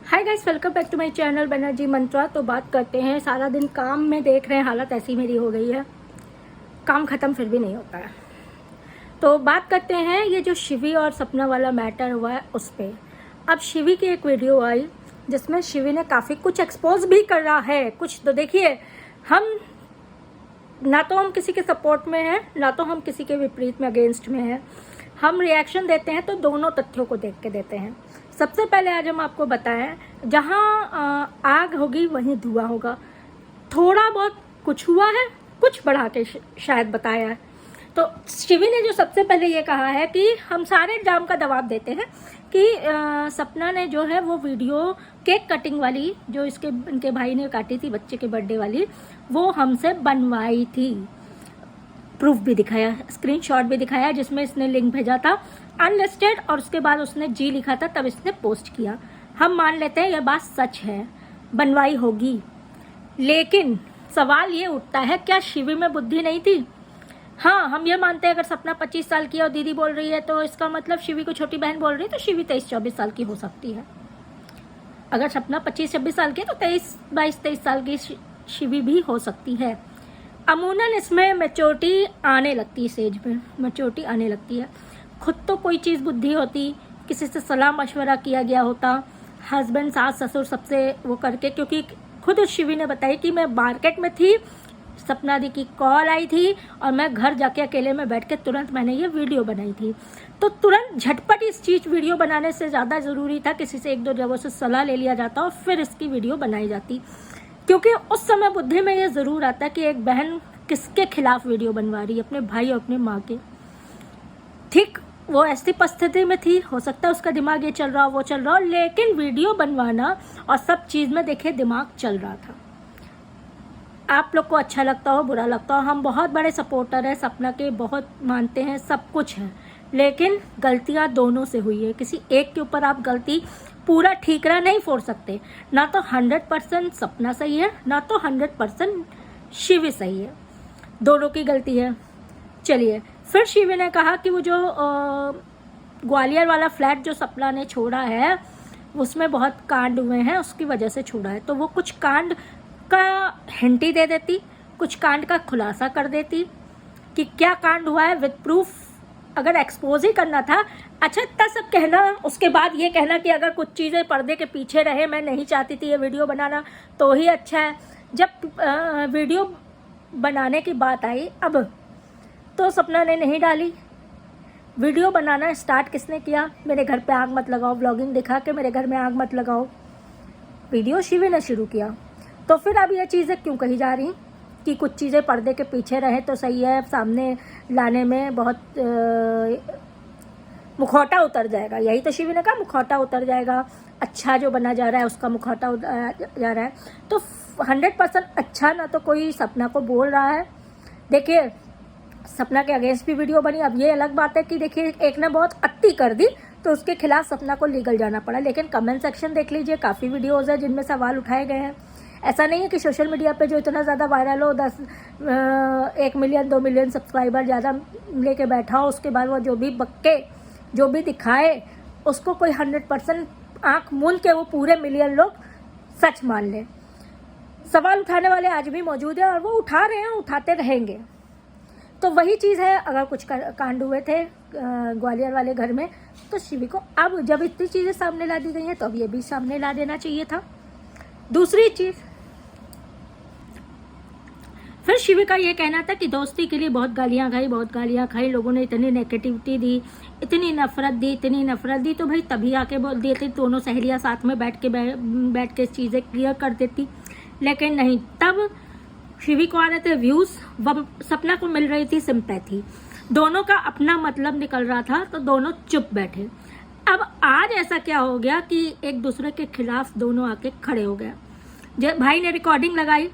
Hi guys, welcome back to my channel Banerjee Mantra. तो बात करते हैं, सारा दिन काम में देख रहे हैं, हालत ऐसी मेरी हो गई है, काम ख़त्म फिर भी नहीं होता है। तो बात करते हैं ये जो शिवी और सपना वाला मैटर हुआ है उस पर। अब शिवी की एक वीडियो आई जिसमें शिवी ने काफ़ी कुछ एक्सपोज भी कर रहा है। कुछ तो देखिए, हम ना तो हम किसी के सपोर्ट में हैं, ना तो हम किसी के विपरीत में अगेंस्ट में हैं। हम रिएक्शन देते हैं तो दोनों तथ्यों को देख के देते हैं। सबसे पहले आज हम आपको बताएं, जहां आग होगी वहीं धुआं होगा। थोड़ा बहुत कुछ हुआ है, कुछ बढ़ा के शायद बताया है। तो शिवी ने जो सबसे पहले ये कहा है कि हम सारे इल्जाम का जवाब देते हैं कि सपना ने जो है वो वीडियो केक कटिंग वाली, जो इनके भाई ने काटी थी बच्चे के बर्थडे वाली, वो हमसे बनवाई थी। प्रूफ भी दिखाया, स्क्रीनशॉट भी दिखाया, जिसमें इसने लिंक भेजा था अनलिस्टेड, और उसके बाद उसने जी लिखा था, तब इसने पोस्ट किया। हम मान लेते हैं यह बात सच है, बनवाई होगी। लेकिन सवाल ये उठता है, क्या शिवी में बुद्धि नहीं थी? हाँ, हम ये मानते हैं अगर सपना 25 साल की और दीदी बोल रही है तो इसका मतलब शिवी को छोटी बहन बोल रही है, तो शिवी 23-24 साल की हो सकती है। अगर सपना 25-26 साल की है तो 22-23 साल की शिवी भी हो सकती है। अमूनन इसमें मैच्योरिटी आने लगती है, स्टेज में मैच्योरिटी आने लगती है। खुद तो कोई चीज़ बुद्धि होती, किसी से सलाह मशवरा किया गया होता, हस्बैंड सास ससुर सबसे वो करके, क्योंकि खुद शिवी ने बताई कि मैं मार्केट में थी, सपना दी की कॉल आई थी और मैं घर जाके अकेले में बैठ के तुरंत मैंने ये वीडियो बनाई थी। तो तुरंत झटपट इस चीज़ वीडियो बनाने से ज़्यादा ज़रूरी था किसी से 1-2 जगहों से सलाह ले लिया जाता और फिर इसकी वीडियो बनाई जाती। क्योंकि उस समय बुद्धि में ये ज़रूर आता कि एक बहन किसके खिलाफ वीडियो बनवा रही है, अपने भाई और अपने माँ के। ठीक, वो ऐसी परिस्थिति में थी, हो सकता है उसका दिमाग ये चल रहा हो, वो चल रहा हो, लेकिन वीडियो बनवाना और सब चीज़ में देखिए दिमाग चल रहा था। आप लोग को अच्छा लगता हो, बुरा लगता हो, हम बहुत बड़े सपोर्टर हैं सपना के, बहुत मानते हैं, सब कुछ है, लेकिन गलतियाँ दोनों से हुई है। किसी एक के ऊपर आप गलती पूरा ठीकरा नहीं फोड़ सकते। ना तो 100% सपना सही है, ना तो 100% शिवी सही है, दोनों की गलती है। चलिए, फिर शिवी ने कहा कि वो जो ग्वालियर वाला फ्लैट जो सपना ने छोड़ा है उसमें बहुत कांड हुए हैं, उसकी वजह से छोड़ा है। तो वो कुछ कांड का हिंट ही दे देती, कुछ कांड का खुलासा कर देती कि क्या कांड हुआ है विद प्रूफ। अगर एक्सपोज ही करना था, अच्छा इतना सब कहना, उसके बाद ये कहना कि अगर कुछ चीज़ें पर्दे के पीछे रहे, मैं नहीं चाहती थी ये वीडियो बनाना, तो ही अच्छा है। जब वीडियो बनाने की बात आई अब, तो सपना ने नहीं डाली। वीडियो बनाना स्टार्ट किसने किया? मेरे घर पे आग मत लगाओ, ब्लॉगिंग दिखा के मेरे घर में आग मत लगाओ, वीडियो शिवी ने शुरू किया। तो फिर अब ये चीज़ें क्यों कही जा रही कि कुछ चीज़ें पर्दे के पीछे रहे तो सही है, सामने लाने में बहुत मुखौटा उतर जाएगा। यही तो शिवी ने कहा, मुखौटा उतर जाएगा, अच्छा जो बना जा रहा है उसका मुखौटा जा रहा है। तो 100% अच्छा ना तो कोई सपना को बोल रहा है। देखिए, सपना के अगेंस्ट भी वीडियो बनी। अब ये अलग बात है कि देखिए एक ने बहुत अति कर दी तो उसके खिलाफ सपना को लीगल जाना पड़ा, लेकिन कमेंट सेक्शन देख लीजिए, काफ़ी वीडियोज़ है जिनमें सवाल उठाए गए हैं। ऐसा नहीं है कि सोशल मीडिया पे जो इतना ज़्यादा वायरल हो, 1 मिलियन 2 मिलियन सब्सक्राइबर ज़्यादा लेके बैठा हो, उसके बाद वो जो भी बक्के जो भी दिखाए उसको कोई 100% आँख मूंद के वो पूरे मिलियन लोग सच मान लें। सवाल उठाने वाले आज भी मौजूद हैं और वो उठा रहे हैं, उठाते रहेंगे। तो वही चीज़ है, अगर कुछ कांड हुए थे ग्वालियर वाले घर में, तो शिवी को अब जब इतनी चीज़ें सामने ला दी गई हैं तो अब ये भी सामने ला देना चाहिए था। दूसरी चीज़, फिर शिवी का ये कहना था कि दोस्ती के लिए बहुत गालियाँ खाई, लोगों ने इतनी नेगेटिविटी दी, इतनी नफरत दी, तो भाई तभी आके बोल दिए थे, दोनों सहेलियाँ साथ में बैठ के चीज़ें क्लियर कर देती। लेकिन नहीं, तब शिवी को आ रहे थे व्यूज़, सपना को मिल रही थी सिंपैथी, दोनों का अपना मतलब निकल रहा था, तो दोनों चुप बैठे। अब आज ऐसा क्या हो गया कि एक दूसरे के खिलाफ दोनों आके खड़े हो गए। जब भाई ने रिकॉर्डिंग लगाई,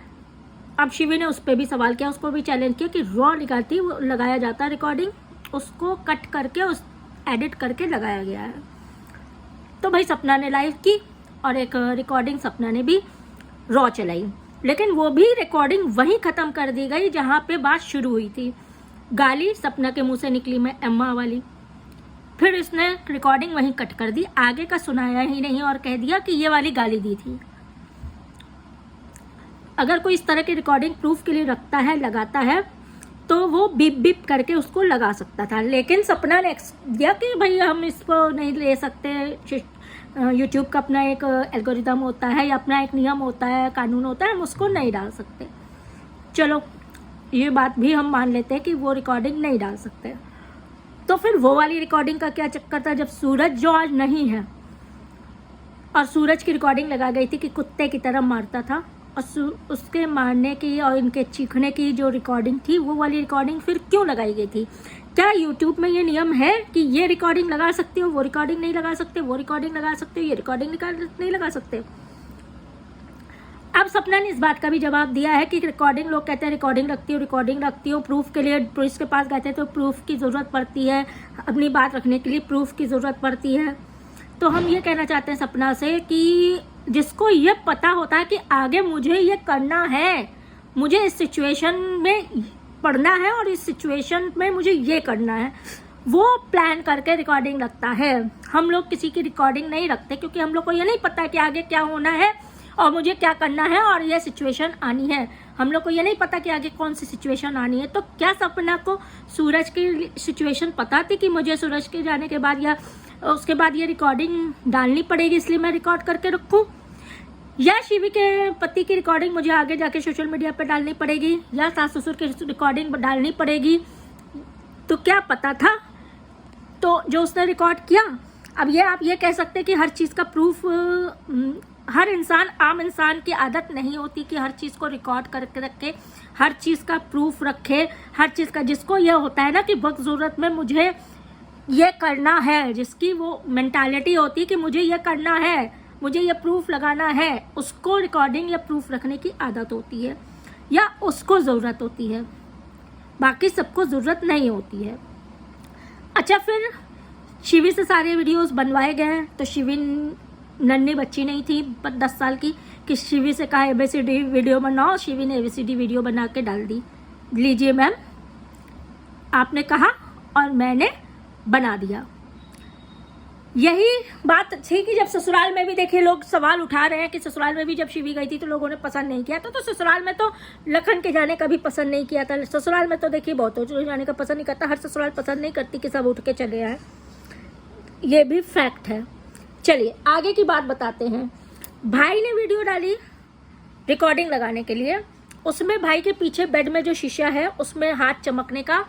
अब शिवी ने उस पर भी सवाल किया, उसको भी चैलेंज किया कि रॉ लगाया जाता रिकॉर्डिंग, उसको कट करके उस एडिट करके लगाया गया है। तो भाई सपना ने लाइव की और एक रिकॉर्डिंग सपना ने भी रॉ चलाई, लेकिन वो भी रिकॉर्डिंग वहीं ख़त्म कर दी गई जहाँ पे बात शुरू हुई थी। गाली सपना के मुंह से निकली, मैं अम्मा वाली, फिर इसने रिकॉर्डिंग वहीं कट कर दी, आगे का सुनाया ही नहीं और कह दिया कि ये वाली गाली दी थी। अगर कोई इस तरह की रिकॉर्डिंग प्रूफ के लिए रखता है, लगाता है, तो वो बीप बीप करके उसको लगा सकता था। लेकिन सपना ने दिया कि भाई हम इसको नहीं ले सकते, यूट्यूब का अपना एक एल्गोरिदम होता है या अपना एक नियम होता है, कानून होता है, हम उसको नहीं डाल सकते। चलो ये बात भी हम मान लेते हैं कि वो रिकॉर्डिंग नहीं डाल सकते। तो फिर वो वाली रिकॉर्डिंग का क्या चक्कर था, जब सूरज जो आज नहीं है और सूरज की रिकॉर्डिंग लगा गई थी कि कुत्ते की तरह मारता था, और उसके मारने की और इनके चीखने की जो रिकॉर्डिंग थी, वो वाली रिकॉर्डिंग फिर क्यों लगाई गई थी? क्या यूट्यूब में ये नियम है कि ये रिकॉर्डिंग लगा सकते हो, वो रिकॉर्डिंग नहीं लगा सकते, वो रिकॉर्डिंग लगा सकते हो, ये रिकॉर्डिंग नहीं लगा सकते? अब सपना ने इस बात का भी जवाब दिया है कि रिकॉर्डिंग, लोग कहते हैं रिकॉर्डिंग रखती हो, प्रूफ के लिए पुलिस के पास गए थे तो प्रूफ की ज़रूरत पड़ती है, अपनी बात रखने के लिए प्रूफ की ज़रूरत पड़ती है। तो हम ये कहना चाहते हैं सपना से कि जिसको ये पता होता है कि आगे मुझे ये करना है, मुझे इस सिचुएशन में पढ़ना है और इस सिचुएशन में मुझे ये करना है, वो प्लान करके रिकॉर्डिंग रखता है। हम लोग किसी की रिकॉर्डिंग नहीं रखते क्योंकि हम लोग को ये नहीं पता है कि आगे क्या होना है और मुझे क्या करना है और ये सिचुएशन आनी है। हम लोग को ये नहीं पता कि आगे कौन सी सिचुएशन आनी है। तो क्या सपना को सूरज की सिचुएशन पता थी कि मुझे सूरज के जाने के बाद या उसके बाद ये रिकॉर्डिंग डालनी पड़ेगी, इसलिए मैं रिकॉर्ड करके रखूँ? या शिवी के पति की रिकॉर्डिंग मुझे आगे जाके सोशल मीडिया पे डालनी पड़ेगी, या सास ससुर की रिकॉर्डिंग डालनी पड़ेगी? तो क्या पता था तो जो उसने रिकॉर्ड किया। अब आप ये कह सकते हैं कि हर चीज़ का प्रूफ, हर इंसान, आम इंसान की आदत नहीं होती कि हर चीज़ को रिकॉर्ड करके रखे, हर चीज़ का प्रूफ रखे, हर चीज़ का, जिसको ये होता है ना कि वक्त ज़रूरत में मुझे ये करना है, जिसकी वो मेंटालिटी होती है कि मुझे ये करना है, मुझे ये प्रूफ लगाना है, उसको रिकॉर्डिंग या प्रूफ रखने की आदत होती है या उसको ज़रूरत होती है, बाकी सबको ज़रूरत नहीं होती है। अच्छा, फिर शिवी से सारे वीडियोस बनवाए गए तो शिवी नन्ही बच्ची नहीं थी 10 साल की कि शिवी से कहा ABCD वीडियो बनाओ, शिवी ने ABCD वीडियो बना के डाल दी। लीजिए मैम, आपने कहा और मैंने बना दिया। यही बात थी कि जब ससुराल में भी देखिए लोग सवाल उठा रहे हैं कि ससुराल में भी जब शिवी गई थी तो लोगों ने पसंद नहीं किया था, तो ससुराल में तो लखन के जाने का भी पसंद नहीं किया था। ससुराल में तो देखिए बहुत जाने का पसंद नहीं करता, हर ससुराल पसंद नहीं करती कि सब उठ के चले आए, ये भी फैक्ट है। चलिए आगे की बात बताते हैं। भाई ने वीडियो डाली रिकॉर्डिंग लगाने के लिए, उसमें भाई के पीछे बेड में जो शीशा है उसमें हाथ चमकने का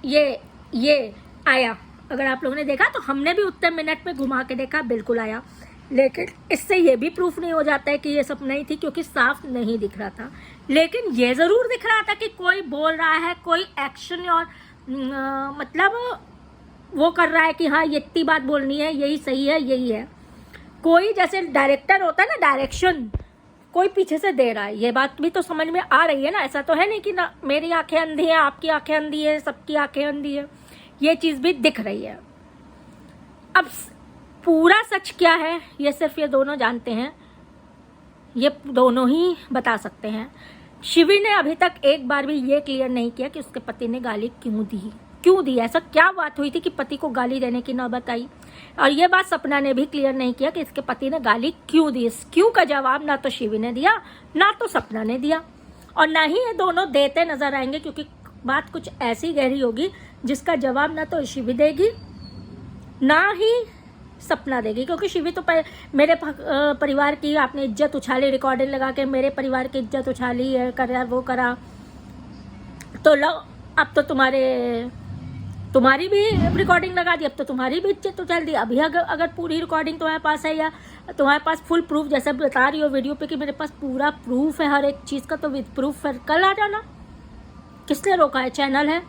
ये आया। अगर आप लोगों ने देखा तो हमने भी उतने मिनट में घुमा के देखा, बिल्कुल आया। लेकिन इससे ये भी प्रूफ नहीं हो जाता है कि ये सपना ही थी क्योंकि साफ नहीं दिख रहा था। लेकिन ये ज़रूर दिख रहा था कि कोई बोल रहा है, कोई एक्शन और मतलब वो कर रहा है कि हाँ ये इतनी बात बोलनी है, यही सही है, यही है। कोई जैसे डायरेक्टर होता है ना, डायरेक्शन कोई पीछे से दे रहा है, ये बात भी तो समझ में आ रही है ना। ऐसा तो है नहीं कि ना मेरी आंखें अंधी हैं, आपकी आंखें अंधी है, सबकी आंखें अंधी है, ये चीज़ भी दिख रही है। अब पूरा सच क्या है ये सिर्फ ये दोनों जानते हैं, ये दोनों ही बता सकते हैं। शिवी ने अभी तक एक बार भी ये क्लियर नहीं किया कि उसके पति ने गाली क्यों दी, ऐसा क्या बात हुई थी कि पति को गाली देने की नौबत आई। और ये बात सपना ने भी क्लियर नहीं किया कि इसके पति ने गाली क्यों दी। इस क्यों का जवाब ना तो शिवी ने दिया, ना तो सपना ने दिया, और ना ही ये दोनों देते नजर आएंगे, क्योंकि बात कुछ ऐसी गहरी होगी जिसका जवाब ना तो शिवी देगी ना ही सपना देगी। क्योंकि शिवी तो मेरे परिवार की आपने इज्जत उछाली, रिकॉर्डिंग लगा के मेरे परिवार की इज्जत उछाली है, करा वो करा, तो लो अब तो तुम्हारी भी रिकॉर्डिंग लगा दी, अब तो तुम्हारी भी इज्जत उछाल दी। अभी अगर पूरी रिकॉर्डिंग तुम्हारे पास है या तुम्हारे पास फुल प्रूफ, जैसे बता रही हो वीडियो पे कि मेरे पास पूरा प्रूफ है हर एक चीज़ का, तो विद प्रूफ फिर कल आ जाना। किसने रोका है? चैनल है।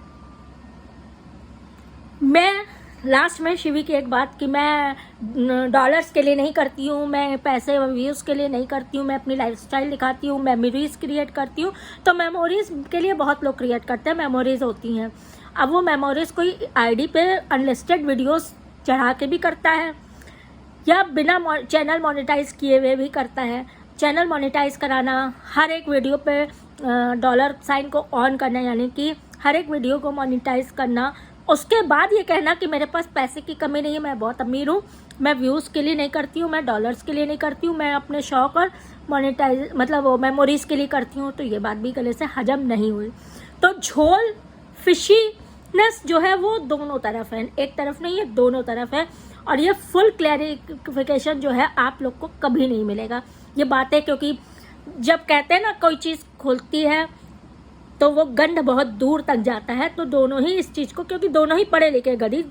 मैं लास्ट में शिवी की एक बात कि मैं डॉलर्स के लिए नहीं करती हूँ, मैं पैसे व्यूज़ के लिए नहीं करती हूँ, मैं अपनी लाइफस्टाइल दिखाती हूँ, मेमोरीज़ क्रिएट करती हूँ। तो मेमोरीज़ के लिए बहुत लोग क्रिएट करते हैं, मेमोरीज़ होती हैं। अब वो मेमोरीज़ कोई आईडी पे अनलिस्टेड वीडियोस चढ़ा के भी करता है या बिना चैनल मोनेटाइज किए हुए भी करता है। चैनल मोनेटाइज कराना, हर एक वीडियो पे डॉलर साइन को ऑन करना, यानी कि हर एक वीडियो को मोनेटाइज करना, उसके बाद ये कहना कि मेरे पास पैसे की कमी नहीं है, मैं बहुत अमीर हूँ, मैं व्यूज़ के लिए नहीं करती हूँ, मैं डॉलर्स के लिए नहीं करती हूँ, मैं अपने शौक और मोनेटाइज मतलब वो मेमोरीज़ के लिए करती हूँ, तो ये बात भी गले से हजम नहीं हुई। तो झोल फिशीनेस जो है वो दोनों तरफ है, एक तरफ नहीं है, दोनों तरफ है। और ये फुल क्लैरिफिकेशन जो है आप लोग को कभी नहीं मिलेगा ये बातें, क्योंकि जब कहते हैं ना कोई चीज़ खुलती है तो वो गंध बहुत दूर तक जाता है। तो दोनों ही इस चीज़ को, क्योंकि दोनों ही पढ़े लिखे गधी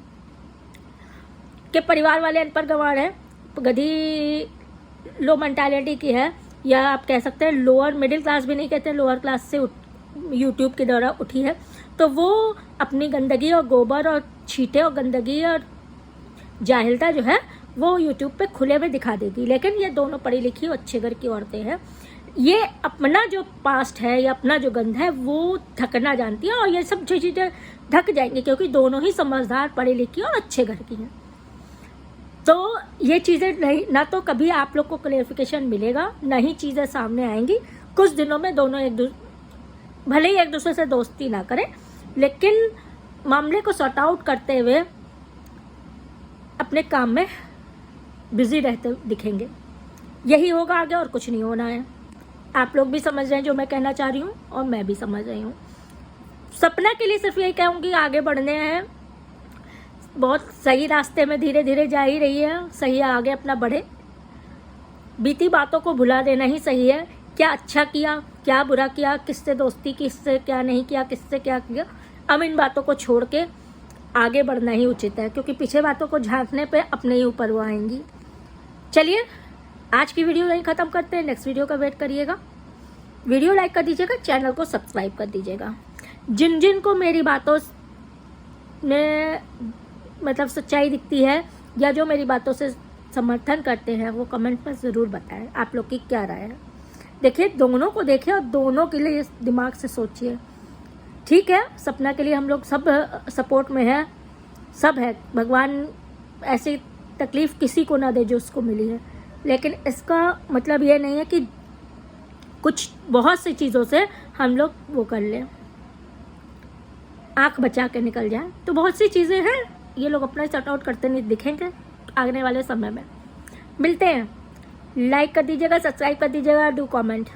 के परिवार वाले अनपढ़ गंवार हैं, गधी लो मेंटालिटी की है, या आप कह सकते हैं लोअर मिडिल क्लास भी नहीं कहते, लोअर क्लास से यूट्यूब के द्वारा उठी है। तो वो अपनी गंदगी और गोबर और छींटे और गंदगी और जाहिलता जो है वो यूट्यूब पे खुले में दिखा देगी। लेकिन ये दोनों पढ़ी लिखी और अच्छे घर की औरतें हैं, ये अपना जो पास्ट है या अपना जो गंध है वो ढकना जानती है, और ये सब चीज़ें ढक जाएंगी क्योंकि दोनों ही समझदार पढ़ी लिखी और अच्छे घर की हैं। तो ये चीज़ें नहीं, ना तो कभी आप लोग को क्लेरिफिकेशन मिलेगा, ना ही चीज़ें सामने आएंगी। कुछ दिनों में दोनों भले ही एक दूसरे से दोस्ती ना करें, लेकिन मामले को सॉर्ट आउट करते हुए अपने काम में बिजी रहते दिखेंगे। यही होगा आगे, और कुछ नहीं होना है। आप लोग भी समझ रहे हैं जो मैं कहना चाह रही हूँ, और मैं भी समझ रही हूँ। सपना के लिए सिर्फ यही कहूँगी, आगे बढ़ने हैं, बहुत सही रास्ते में धीरे धीरे जा ही रही है, सही है, आगे अपना बढ़े। बीती बातों को भुला देना ही सही है। क्या अच्छा किया, क्या बुरा किया, किससे दोस्ती, किससे क्या नहीं किया, किससे क्या किया, अब इन बातों को छोड़ के आगे बढ़ना ही उचित है, क्योंकि पीछे बातों को झांकने पे अपने ही ऊपर वो आएंगी। चलिए आज की वीडियो यहीं ख़त्म करते हैं, नेक्स्ट वीडियो का वेट करिएगा। वीडियो लाइक कर दीजिएगा, चैनल को सब्सक्राइब कर दीजिएगा। जिन जिन को मेरी बातों में मतलब सच्चाई दिखती है या जो मेरी बातों से समर्थन करते हैं वो कमेंट पर ज़रूर बताएं आप लोग की क्या राय है। देखिए, दोनों को देखें और दोनों के लिए दिमाग से सोचिए। ठीक है, सपना के लिए हम लोग सब सपोर्ट में है, सब है, भगवान ऐसी तकलीफ़ किसी को ना दे जो उसको मिली है, लेकिन इसका मतलब ये नहीं है कि कुछ बहुत सी चीज़ों से हम लोग वो कर लें, आँख बचा के निकल जाए। तो बहुत सी चीज़ें हैं, ये लोग अपना सॉर्ट आउट करते नहीं दिखेंगे आने वाले समय में। मिलते हैं, लाइक कर दीजिएगा, सब्सक्राइब कर दीजिएगा, डू कमेंट।